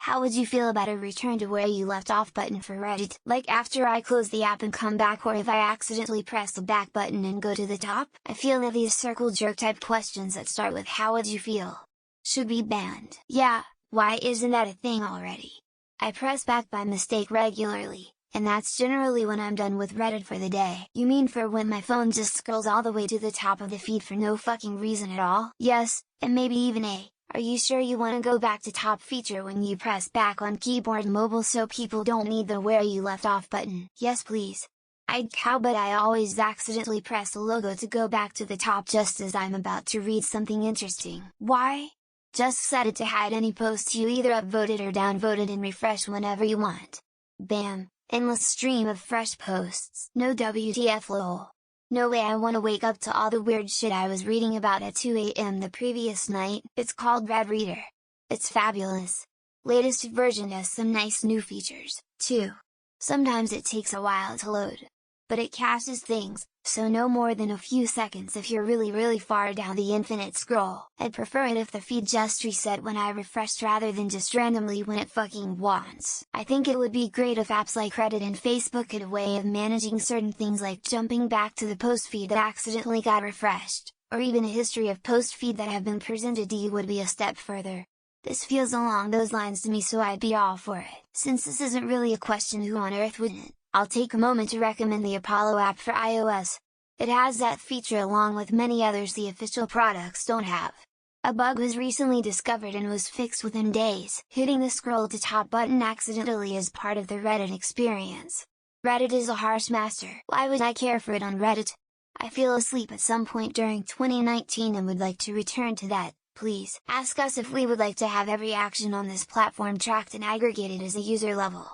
How would you feel about a return to where you left off button for Reddit? Like after I close the app and come back, or if I accidentally press the back button and go to the top? I feel that these circle jerk type questions that start with "how would you feel?" should be banned. Yeah, why isn't that a thing already? I press back by mistake regularly, and that's generally when I'm done with Reddit for the day. You mean for when my phone just scrolls all the way to the top of the feed for no fucking reason at all? Yes, and maybe even are you sure you want to go back to top feature when you press back on keyboard mobile so people don't need the where you left off button? Yes please. I'd cow, but I always accidentally press the logo to go back to the top just as I'm about to read something interesting. Why? Just set it to hide any posts you either upvoted or downvoted and refresh whenever you want. Bam! Endless stream of fresh posts. No WTF lol. No way I wanna wake up to all the weird shit I was reading about at 2 AM the previous night. It's called Red Reader. It's fabulous. Latest version has some nice new features, too. Sometimes it takes a while to load. But it caches things, so no more than a few seconds if you're really far down the infinite scroll. I'd prefer it if the feed just reset when I refreshed rather than just randomly when it fucking wants. I think it would be great if apps like Reddit and Facebook had a way of managing certain things like jumping back to the post feed that accidentally got refreshed, or even a history of post feed that have been presented to you would be a step further. This feels along those lines to me, so I'd be all for it. Since this isn't really a question, who on earth wouldn't? I'll take a moment to recommend the Apollo app for iOS. It has that feature along with many others the official products don't have. A bug was recently discovered and was fixed within days. Hitting the scroll to top button accidentally is part of the Reddit experience. Reddit is a harsh master. Why would I care for it on Reddit? I fell asleep at some point during 2019 and would like to return to that. Please ask us if we would like to have every action on this platform tracked and aggregated as a user level.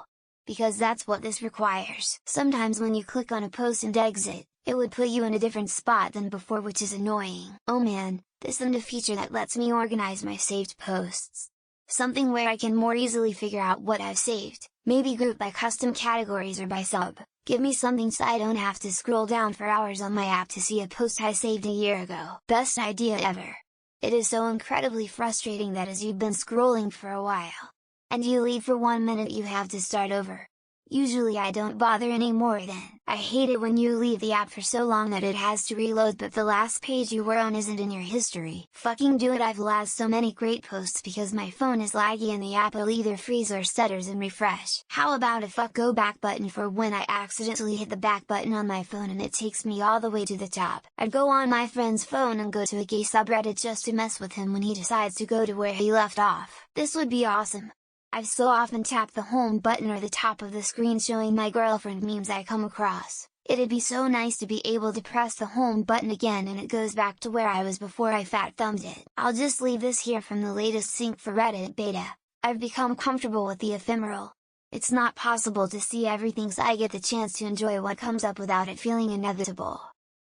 Because that's what this requires. Sometimes when you click on a post and exit, it would put you in a different spot than before, which is annoying. Oh man, this isn't a feature that lets me organize my saved posts. Something where I can more easily figure out what I've saved, maybe group by custom categories or by sub. Give me something so I don't have to scroll down for hours on my app to see a post I saved a year ago. Best idea ever! It is so incredibly frustrating that as you've been scrolling for a while, and you leave for 1 minute, you have to start over. Usually I don't bother anymore then. I hate it when you leave the app for so long that it has to reload but the last page you were on isn't in your history. Fucking do it! I've lost so many great posts because my phone is laggy and the app will either freeze or stutters and refresh. How about a go back button for when I accidentally hit the back button on my phone and it takes me all the way to the top? I'd go on my friend's phone and go to a gay subreddit just to mess with him when he decides to go to where he left off. This would be awesome. I've so often tapped the home button or the top of the screen showing my girlfriend memes I come across. It'd be so nice to be able to press the home button again and it goes back to where I was before I fat thumbed it. I'll just leave this here from the latest sync for Reddit beta. I've become comfortable with the ephemeral. It's not possible to see everything, so I get the chance to enjoy what comes up without it feeling inevitable.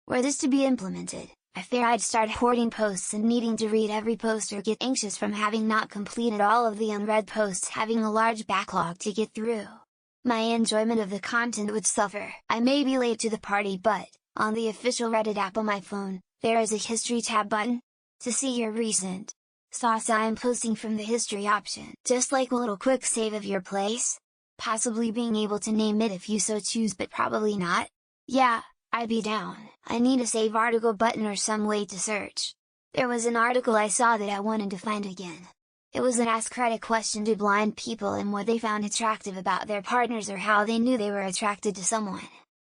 Were this to be implemented, I fear I'd start hoarding posts and needing to read every post or get anxious from having not completed all of the unread posts, having a large backlog to get through. My enjoyment of the content would suffer. I may be late to the party, but, on the official Reddit app on my phone, there is a history tab button. To see your recent sauce I'm posting from the history option. Just like a little quick save of your place? Possibly being able to name it if you so choose, but probably not? Yeah, I'd be down. I need a save article button or some way to search. There was an article I saw that I wanted to find again. It was an Ask Reddit question to blind people and what they found attractive about their partners or how they knew they were attracted to someone.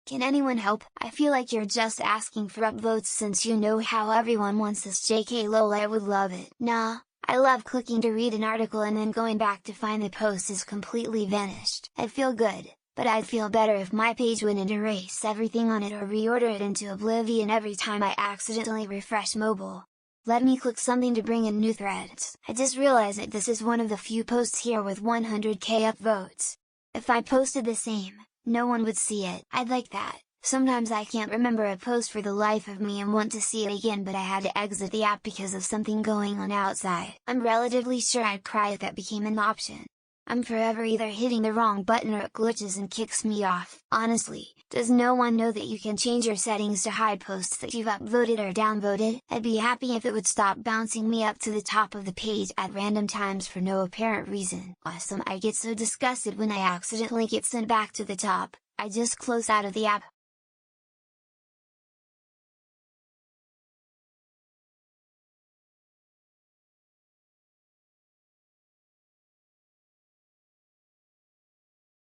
Can anyone help? I feel like you're just asking for upvotes since you know how everyone wants this. JK lol, I would love it. Nah, I love clicking to read an article and then going back to find the post is completely vanished. I'd feel good. But I'd feel better if my page wouldn't erase everything on it or reorder it into oblivion every time I accidentally refresh mobile. Let me click something to bring in new threads. I just realized that this is one of the few posts here with 100k upvotes. If I posted the same, no one would see it. I'd like that. Sometimes I can't remember a post for the life of me and want to see it again, but I had to exit the app because of something going on outside. I'm relatively sure I'd cry if that became an option. I'm forever either hitting the wrong button or it glitches and kicks me off. Honestly, does no one know that you can change your settings to hide posts that you've upvoted or downvoted? I'd be happy if it would stop bouncing me up to the top of the page at random times for no apparent reason. Awesome. I get so disgusted when I accidentally get sent back to the top, I just close out of the app.